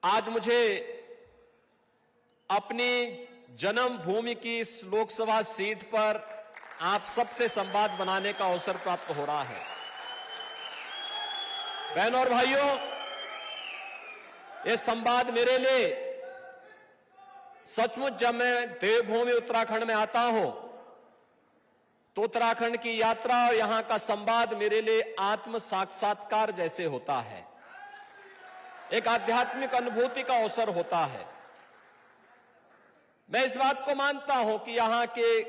आज मुझे अपनी जन्मभूमि की इस लोकसभा सीट पर आप सबसे संवाद बनाने का अवसर प्राप्त हो रहा है। बहनों और भाइयों, ये संवाद मेरे लिए सचमुच, जब मैं देवभूमि उत्तराखंड में आता हूं तो उत्तराखंड की यात्रा और यहां का संवाद मेरे लिए आत्म साक्षात्कार जैसे होता है, एक आध्यात्मिक अनुभूति का अवसर होता है। मैं इस बात को मानता हूं कि यहां के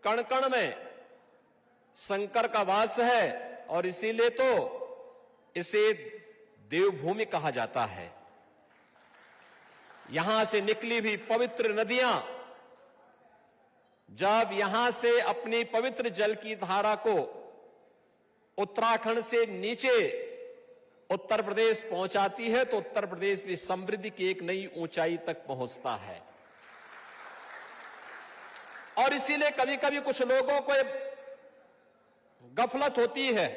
कण कण में शंकर का वास है और इसीलिए तो इसे देवभूमि कहा जाता है। यहां से निकली हुई पवित्र नदियां जब यहां से अपनी पवित्र जल की धारा को उत्तराखंड से नीचे उत्तर प्रदेश पहुंचाती है तो उत्तर प्रदेश भी समृद्धि की एक नई ऊंचाई तक पहुंचता है। और इसीलिए कभी कभी कुछ लोगों को गफलत होती है।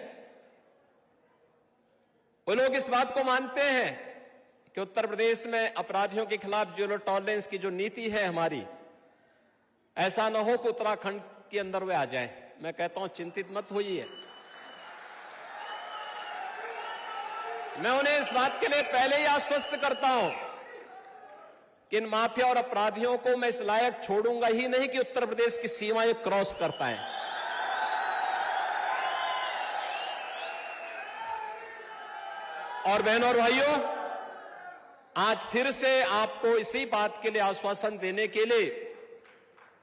वो लोग इस बात को मानते हैं कि उत्तर प्रदेश में अपराधियों के खिलाफ जीरो टॉलरेंस की जो नीति है हमारी, ऐसा न हो कि उत्तराखंड के अंदर वे आ जाएं। मैं कहता हूं चिंतित मत होइए। मैं उन्हें इस बात के लिए पहले ही आश्वस्त करता हूं कि इन माफिया और अपराधियों को मैं इस लायक छोड़ूंगा ही नहीं कि उत्तर प्रदेश की सीमाएं क्रॉस कर पाए। और बहनों और भाइयों, आज फिर से आपको इसी बात के लिए आश्वासन देने के लिए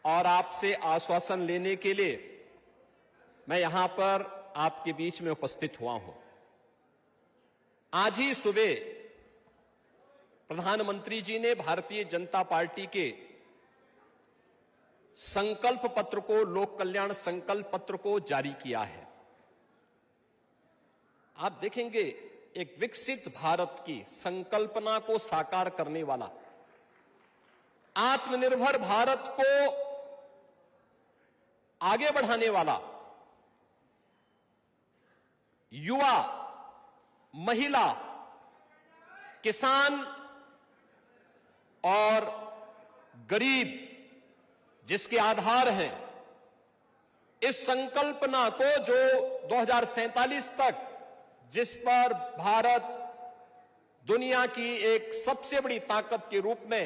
और आपसे आश्वासन लेने के लिए मैं यहां पर आपके बीच में उपस्थित हुआ हूं। आज ही सुबह प्रधानमंत्री जी ने भारतीय जनता पार्टी के संकल्प पत्र को, लोक कल्याण संकल्प पत्र को जारी किया है। आप देखेंगे एक विकसित भारत की संकल्पना को साकार करने वाला, आत्मनिर्भर भारत को आगे बढ़ाने वाला, युवा, महिला, किसान और गरीब जिसके आधार हैं, इस संकल्पना को जो 2047 तक, जिस पर भारत दुनिया की एक सबसे बड़ी ताकत के रूप में,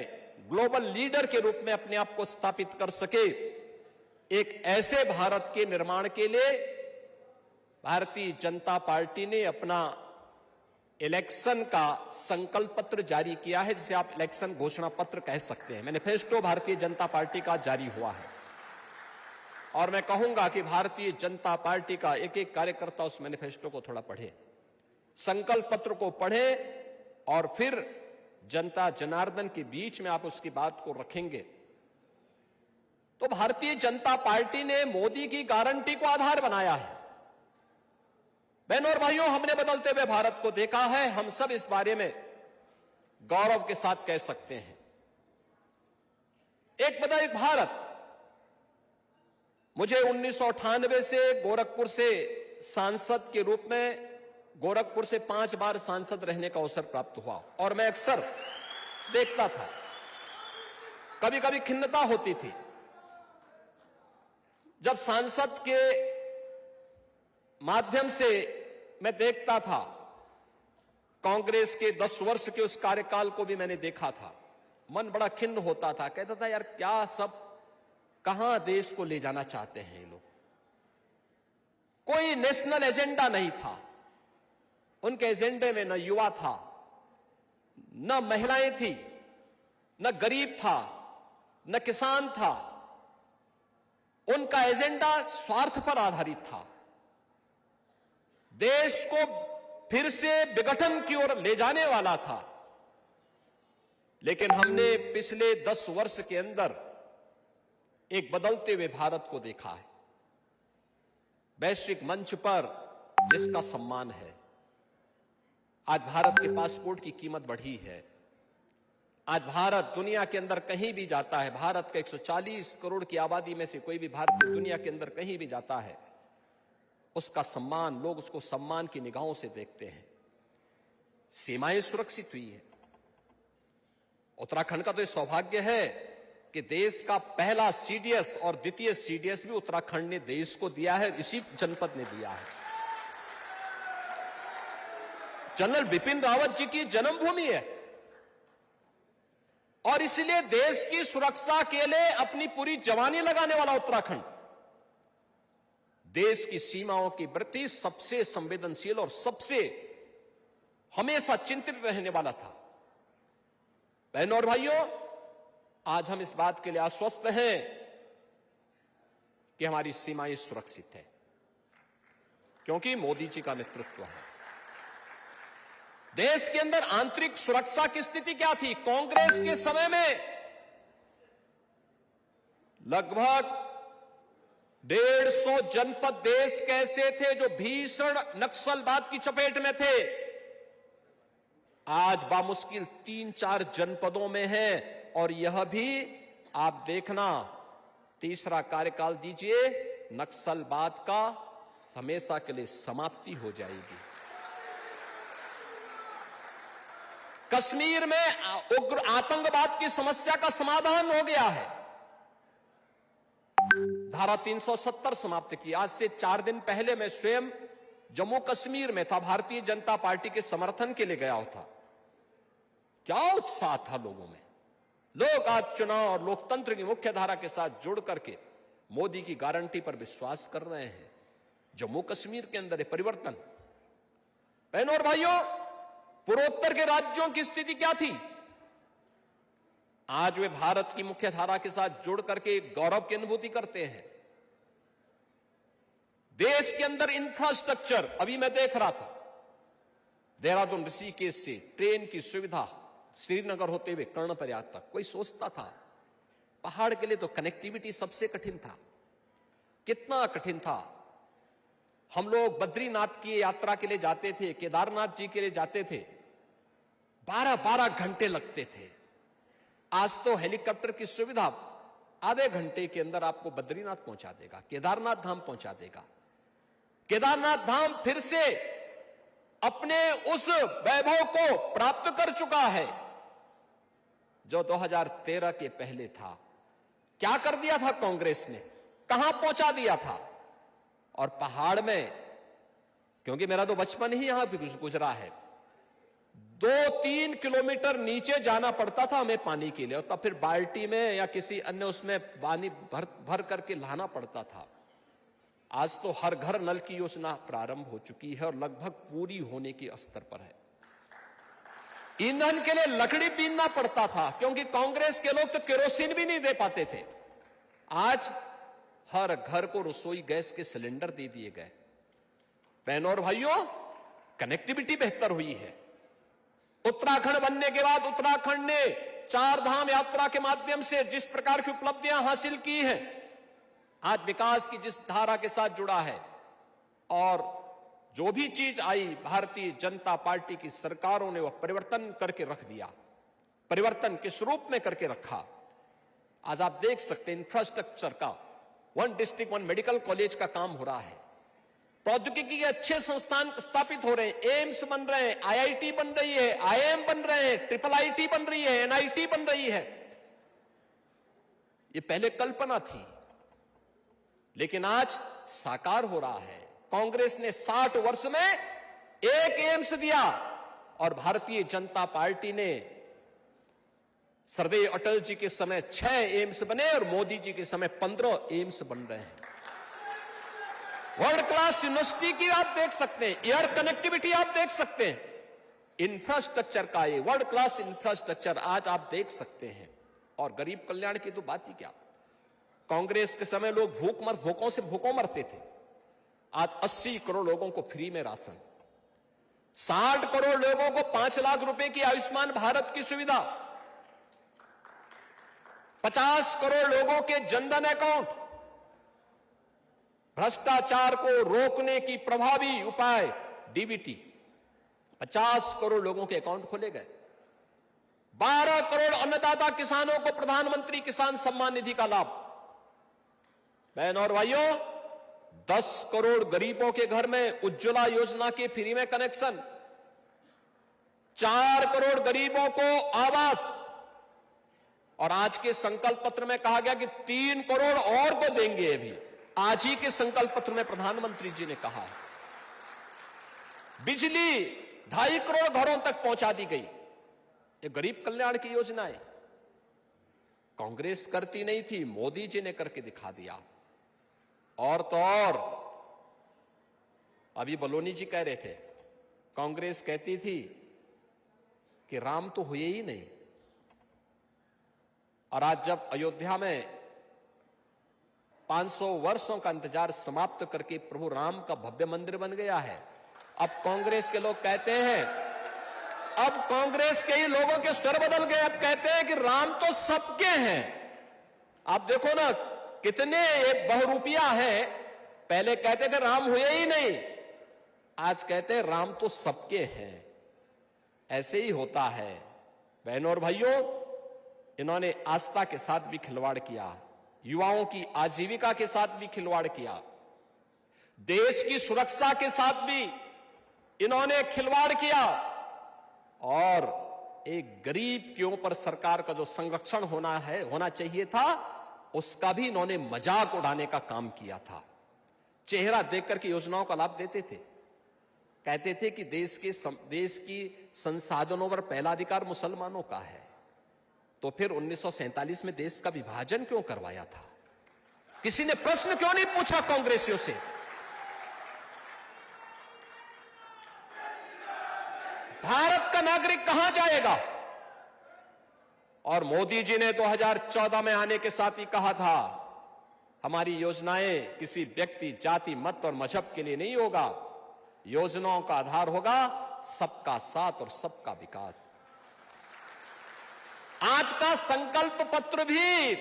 ग्लोबल लीडर के रूप में अपने आप को स्थापित कर सके, एक ऐसे भारत के निर्माण के लिए भारतीय जनता पार्टी ने अपना इलेक्शन का संकल्प पत्र जारी किया है, जिसे आप इलेक्शन घोषणा पत्र कह सकते हैं। मैनिफेस्टो भारतीय जनता पार्टी का जारी हुआ है और मैं कहूंगा कि भारतीय जनता पार्टी का एक एक कार्यकर्ता उस मैनिफेस्टो को थोड़ा पढ़े, संकल्प पत्र को पढ़े और फिर जनता जनार्दन के बीच में आप उसकी बात को रखेंगे तो भारतीय जनता पार्टी ने मोदी की गारंटी को आधार बनाया है। बहनों और भाइयों, हमने बदलते हुए भारत को देखा है। हम सब इस बारे में गौरव के साथ कह सकते हैं, एक बदल भारत। मुझे 1998 से गोरखपुर से सांसद के रूप में, गोरखपुर से 5 बार सांसद रहने का अवसर प्राप्त हुआ और मैं अक्सर देखता था, कभी कभी खिन्नता होती थी जब सांसद के माध्यम से मैं देखता था। कांग्रेस के 10 वर्ष के उस कार्यकाल को भी मैंने देखा था। मन बड़ा खिन्न होता था, कहता था यार क्या सब, कहां देश को ले जाना चाहते हैं ये लोग। कोई नेशनल एजेंडा नहीं था उनके एजेंडे में, न युवा था, न महिलाएं थी, न गरीब था, न किसान था। उनका एजेंडा स्वार्थ पर आधारित था, देश को फिर से विघटन की ओर ले जाने वाला था। लेकिन हमने पिछले 10 वर्ष के अंदर एक बदलते हुए भारत को देखा है, वैश्विक मंच पर जिसका सम्मान है। आज भारत के पासपोर्ट की कीमत बढ़ी है। आज भारत दुनिया के अंदर कहीं भी जाता है, भारत का 140 करोड़ की आबादी में से कोई भी भारतीय दुनिया के अंदर कहीं भी जाता है, उसका सम्मान, लोग उसको सम्मान की निगाहों से देखते हैं। सीमाएं सुरक्षित हुई है, उत्तराखंड का तो ये सौभाग्य है कि देश का पहला सीडीएस और द्वितीय सीडीएस भी उत्तराखंड ने देश को दिया है, इसी जनपद ने दिया है। जनरल बिपिन रावत जी की जन्मभूमि है और इसलिए देश की सुरक्षा के लिए अपनी पूरी जवानी लगाने वाला उत्तराखंड देश की सीमाओं के प्रति सबसे संवेदनशील और सबसे हमेशा चिंतित रहने वाला था। बहनों और भाइयों, आज हम इस बात के लिए आश्वस्त हैं कि हमारी सीमाएं सुरक्षित है, क्योंकि मोदी जी का नेतृत्व है। देश के अंदर आंतरिक सुरक्षा की स्थिति क्या थी? कांग्रेस के समय में लगभग 150 जनपद देश कैसे थे जो भीषण नक्सलवाद की चपेट में थे, आज बामुश्किल 3-4 जनपदों में है। और यह भी आप देखना, तीसरा कार्यकाल दीजिए, नक्सलवाद का हमेशा के लिए समाप्ति हो जाएगी। कश्मीर में उग्र आतंकवाद की समस्या का समाधान हो गया है। धारा 370 समाप्त की। आज से 4 दिन पहले मैं स्वयं जम्मू कश्मीर में था, भारतीय जनता पार्टी के समर्थन के लिए गया था। क्या उत्साह था लोगों में। लोग आज चुनाव और लोकतंत्र की मुख्य धारा के साथ जुड़ करके मोदी की गारंटी पर विश्वास कर रहे हैं। जम्मू कश्मीर के अंदर परिवर्तन। बहनों और भाइयों, पूर्वोत्तर के राज्यों की स्थिति क्या थी? आज वे भारत की मुख्य धारा के साथ जुड़ करके गौरव की अनुभूति करते हैं। देश के अंदर इंफ्रास्ट्रक्चर, अभी मैं देख रहा था, देहरादून ऋषिकेश से ट्रेन की सुविधा श्रीनगर होते हुए कर्णप्रयाग तक। कोई सोचता था? पहाड़ के लिए तो कनेक्टिविटी सबसे कठिन था। कितना कठिन था। हम लोग बद्रीनाथ की यात्रा के लिए जाते थे, केदारनाथ जी के लिए जाते थे, 12-12 घंटे लगते थे। आज तो हेलीकॉप्टर की सुविधा आधे घंटे के अंदर आपको बद्रीनाथ पहुंचा देगा, केदारनाथ धाम पहुंचा देगा। केदारनाथ धाम फिर से अपने उस वैभव को प्राप्त कर चुका है जो 2013 के पहले था। क्या कर दिया था कांग्रेस ने? कहां पहुंचा दिया था? और पहाड़ में, क्योंकि मेरा तो बचपन ही यहां भी गुजरा है, 2-3 किलोमीटर नीचे जाना पड़ता था हमें पानी के लिए, और तब फिर बाल्टी में या किसी अन्य उसमें पानी भर करके लाना पड़ता था। आज तो हर घर नल की योजना प्रारंभ हो चुकी है और लगभग पूरी होने के स्तर पर है। ईंधन के लिए लकड़ी बीनना पड़ता था, क्योंकि कांग्रेस के लोग तो केरोसिन भी नहीं दे पाते थे। आज हर घर को रसोई गैस के सिलेंडर दे दिए गए। बहनों और भाइयों, कनेक्टिविटी बेहतर हुई है। उत्तराखंड बनने के बाद उत्तराखंड ने 4 धाम यात्रा के माध्यम से जिस प्रकार की उपलब्धियां हासिल की हैं, आज विकास की जिस धारा के साथ जुड़ा है, और जो भी चीज आई भारतीय जनता पार्टी की सरकारों ने वह परिवर्तन करके रख दिया, परिवर्तन किस रूप में करके रखा। आज आप देख सकते हैं इंफ्रास्ट्रक्चर का 1 डिस्ट्रिक्ट 1 मेडिकल कॉलेज का काम हो रहा है। प्रौद्योगिकी के अच्छे संस्थान स्थापित हो रहे हैं, एम्स बन रहे हैं, आईआईटी बन रही है, आईआईएम बन रहे हैं, IIIT बन रही है, एनआईटी बन रही है। ये पहले कल्पना थी, लेकिन आज साकार हो रहा है। कांग्रेस ने 60 वर्ष में 1 एम्स दिया और भारतीय जनता पार्टी ने सर्वे अटल जी के समय 6 एम्स बने और मोदी जी के समय 15 एम्स बन रहे हैं। वर्ल्ड क्लास यूनिवर्सिटी की आप देख सकते हैं, एयर कनेक्टिविटी आप देख सकते हैं, इंफ्रास्ट्रक्चर का ये वर्ल्ड क्लास इंफ्रास्ट्रक्चर आज आप देख सकते हैं। और गरीब कल्याण की तो बात ही क्या। कांग्रेस के समय लोग भूखों मरते थे। आज 80 करोड़ लोगों को फ्री में राशन, 60 करोड़ लोगों को 5 लाख रुपए की आयुष्मान भारत की सुविधा, 50 करोड़ लोगों के जनधन अकाउंट, भ्रष्टाचार को रोकने की प्रभावी उपाय डीबीटी, 50 करोड़ लोगों के अकाउंट खोले गए। 12 करोड़ अन्नदाता किसानों को प्रधानमंत्री किसान सम्मान निधि का लाभ। बहनों और भाइयों, 10 करोड़ गरीबों के घर में उज्ज्वला योजना के फ्री में कनेक्शन, 4 करोड़ गरीबों को आवास, और आज के संकल्प पत्र में कहा गया कि 3 करोड़ और को देंगे। अभी आज ही के संकल्प पत्र में प्रधानमंत्री जी ने कहा है। बिजली 2.5 करोड़ घरों तक पहुंचा दी गई। ये गरीब कल्याण की योजना है। कांग्रेस करती नहीं थी, मोदी जी ने करके दिखा दिया। और तो और अभी बलोनी जी कह रहे थे, कांग्रेस कहती थी कि राम तो हुए ही नहीं, और आज जब अयोध्या में 500 वर्षों का इंतजार समाप्त करके प्रभु राम का भव्य मंदिर बन गया है, अब कांग्रेस के लोग कहते हैं, अब कांग्रेस के ही लोगों के स्वर बदल गए। अब कहते हैं कि राम तो सबके हैं। आप देखो ना कितने बहुरूपिया है। पहले कहते थे राम हुए ही नहीं, आज कहते हैं राम तो सबके हैं। ऐसे ही होता है। बहनों और भाइयों, इन्होंने आस्था के साथ भी खिलवाड़ किया, युवाओं की आजीविका के साथ भी खिलवाड़ किया, देश की सुरक्षा के साथ भी इन्होंने खिलवाड़ किया, और एक गरीब के ऊपर सरकार का जो संरक्षण होना चाहिए था, उसका भी इन्होंने मजाक उड़ाने का काम किया था। चेहरा देखकर के योजनाओं का लाभ देते थे। कहते थे कि देश की संसाधनों पर पहला अधिकार मुसलमानों का है। तो फिर 1947 में देश का विभाजन क्यों करवाया था? किसी ने प्रश्न क्यों नहीं पूछा कांग्रेसियों से? भारत का नागरिक कहां जाएगा? और मोदी जी ने 2014 में आने के साथ ही कहा था, हमारी योजनाएं किसी व्यक्ति, जाति, मत और मजहब के लिए नहीं होगा, योजनाओं का आधार होगा सबका साथ और सबका विकास। आज का संकल्प पत्र भी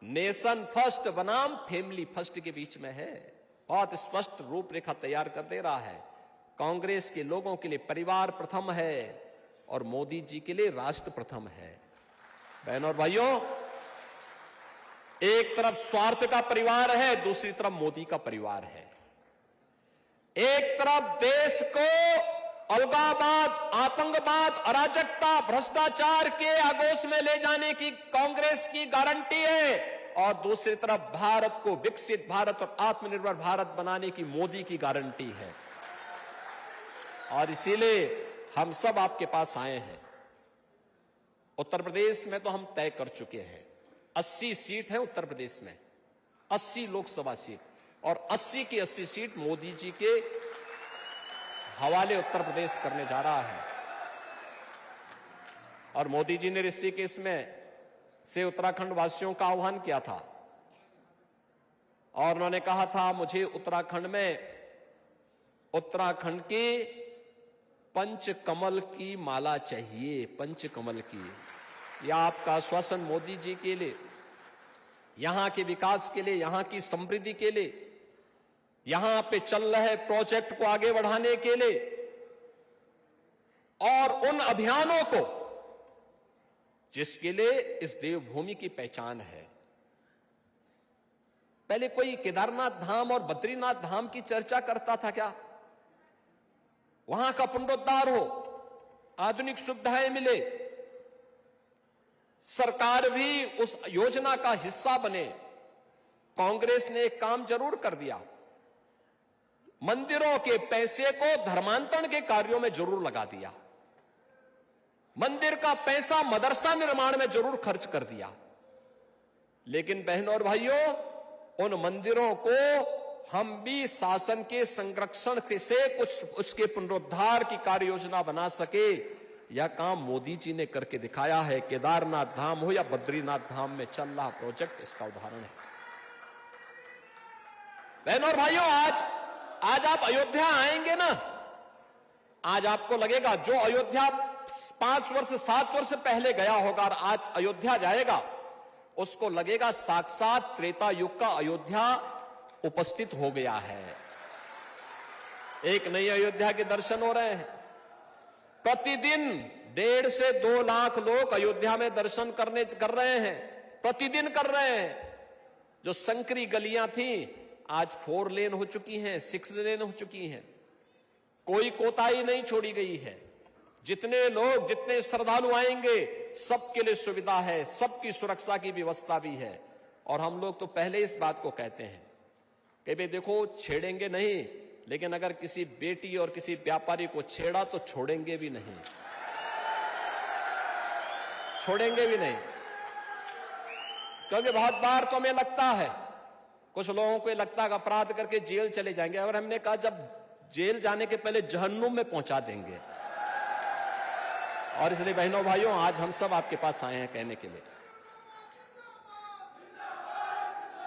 नेशन फर्स्ट बनाम फैमिली फर्स्ट के बीच में है। बहुत स्पष्ट रूपरेखा तैयार कर दे रहा है। कांग्रेस के लोगों के लिए परिवार प्रथम है और मोदी जी के लिए राष्ट्र प्रथम है। बहनों और भाइयों, एक तरफ स्वार्थ का परिवार है, दूसरी तरफ मोदी का परिवार है। एक तरफ देश को अलगाववाद, आतंकवाद, अराजकता, भ्रष्टाचार के आगोश में ले जाने की कांग्रेस की गारंटी है, और दूसरी तरफ भारत को विकसित भारत और आत्मनिर्भर भारत बनाने की मोदी की गारंटी है। और इसीलिए हम सब आपके पास आए हैं। उत्तर प्रदेश में तो हम तय कर चुके हैं, 80 सीट है उत्तर प्रदेश में, 80 लोकसभा सीट, और 80 की 80 सीट मोदी जी के हवाले उत्तर प्रदेश करने जा रहा है। और मोदी जी ने ऋषिकेश में से उत्तराखंड वासियों का आह्वान किया था, और उन्होंने कहा था, मुझे उत्तराखंड की पंचकमल की माला चाहिए, पंचकमल की। यह आपका आश्वासन मोदी जी के लिए, यहां के विकास के लिए, यहां की समृद्धि के लिए, यहां पे चल रहे प्रोजेक्ट को आगे बढ़ाने के लिए, और उन अभियानों को जिसके लिए इस देवभूमि की पहचान है। पहले कोई केदारनाथ धाम और बद्रीनाथ धाम की चर्चा करता था क्या? वहां का पुनरुद्धार हो, आधुनिक सुविधाएं मिले, सरकार भी उस योजना का हिस्सा बने। कांग्रेस ने एक काम जरूर कर दिया, मंदिरों के पैसे को धर्मांतरण के कार्यों में जरूर लगा दिया, मंदिर का पैसा मदरसा निर्माण में जरूर खर्च कर दिया। लेकिन बहनों और भाइयों, उन मंदिरों को हम भी शासन के संरक्षण से कुछ उसके पुनरुद्धार की कार्य योजना बना सके, यह काम मोदी जी ने करके दिखाया है। केदारनाथ धाम हो या बद्रीनाथ धाम में चल रहा प्रोजेक्ट इसका उदाहरण है। बहनों और भाइयों, आज आप अयोध्या आएंगे ना, आज आपको लगेगा, जो अयोध्या 5 वर्ष 7 वर्ष पहले गया होगा और आज अयोध्या जाएगा, उसको लगेगा साक्षात त्रेता युग का अयोध्या उपस्थित हो गया है। एक नई अयोध्या के दर्शन हो रहे हैं। प्रतिदिन 1.5 से 2 लाख लोग अयोध्या में दर्शन कर रहे हैं, प्रतिदिन कर रहे हैं। जो संकरी गलियां थी आज 4 लेन हो चुकी हैं, 6 लेन हो चुकी हैं। कोई कोताही नहीं छोड़ी गई है। जितने लोग, जितने श्रद्धालु आएंगे, सबके लिए सुविधा है, सबकी सुरक्षा की व्यवस्था भी है। और हम लोग तो पहले इस बात को कहते हैं कि भाई देखो, छेड़ेंगे नहीं, लेकिन अगर किसी बेटी और किसी व्यापारी को छेड़ा तो छोड़ेंगे भी नहीं, छोड़ेंगे भी नहीं। क्योंकि बहुत बार तो हमें लगता है, कुछ लोगों को लगता है अपराध करके जेल चले जाएंगे, और हमने कहा जब जेल जाने के पहले जहन्नुम में पहुंचा देंगे। और इसलिए बहनों भाइयों, आज हम सब आपके पास आए हैं कहने के लिए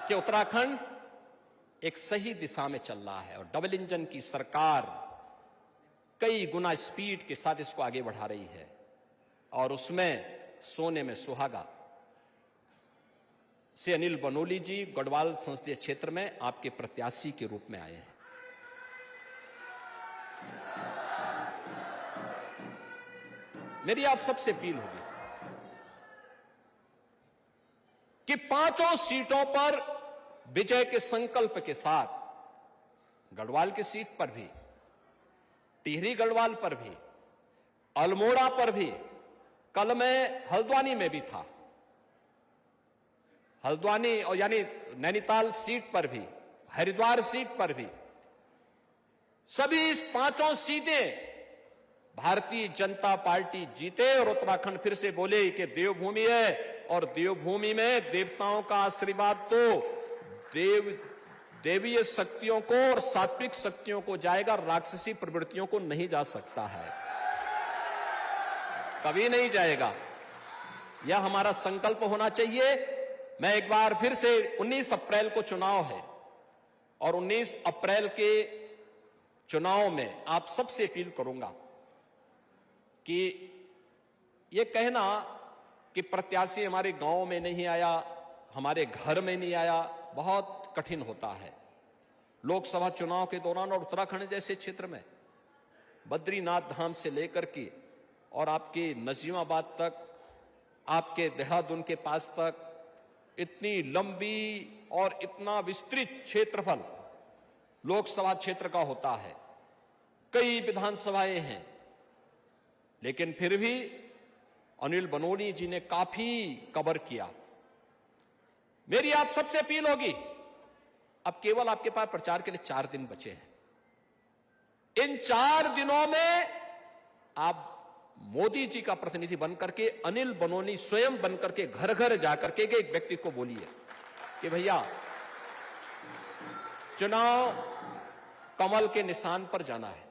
कि उत्तराखंड एक सही दिशा में चल रहा है, और डबल इंजन की सरकार कई गुना स्पीड के साथ इसको आगे बढ़ा रही है, और उसमें सोने में सुहागा से अनिल बनोली जी गढ़वाल संसदीय क्षेत्र में आपके प्रत्याशी के रूप में आए हैं। मेरी आप सबसे अपील होगी कि 5 सीटों पर विजय के संकल्प के साथ, गढ़वाल की सीट पर भी, टिहरी गढ़वाल पर भी, अल्मोड़ा पर भी, कल मैं हल्द्वानी में भी था, हल्द्वानी और यानी नैनीताल सीट पर भी, हरिद्वार सीट पर भी, सभी इस 5 सीटें भारतीय जनता पार्टी जीते और उत्तराखंड फिर से बोले कि देवभूमि है, और देवभूमि में देवताओं का आशीर्वाद तो देवीय शक्तियों को और सात्विक शक्तियों को जाएगा, राक्षसी प्रवृत्तियों को नहीं जा सकता है, कभी नहीं जाएगा। यह हमारा संकल्प होना चाहिए। मैं एक बार फिर से 19 अप्रैल को चुनाव है, और 19 अप्रैल के चुनाव में आप सबसे अपील करूंगा कि यह कहना कि प्रत्याशी हमारे गांव में नहीं आया, हमारे घर में नहीं आया, बहुत कठिन होता है। लोकसभा चुनाव के दौरान और उत्तराखंड जैसे क्षेत्र में बद्रीनाथ धाम से लेकर के और आपके नजीमाबाद तक, आपके देहरादून के पास तक इतनी लंबी और इतना विस्तृत क्षेत्रफल लोकसभा क्षेत्र का होता है, कई विधानसभाएं हैं, लेकिन फिर भी अनिल बनोली जी ने काफी कवर किया। मेरी आप सबसे अपील होगी, अब केवल आपके पास प्रचार के लिए 4 दिन बचे हैं। इन 4 दिनों में आप मोदी जी का प्रतिनिधि बनकर के, अनिल बनोली स्वयं बनकर के घर घर जाकर के एक व्यक्ति को बोलिए कि भैया चुनाव कमल के निशान पर जाना है,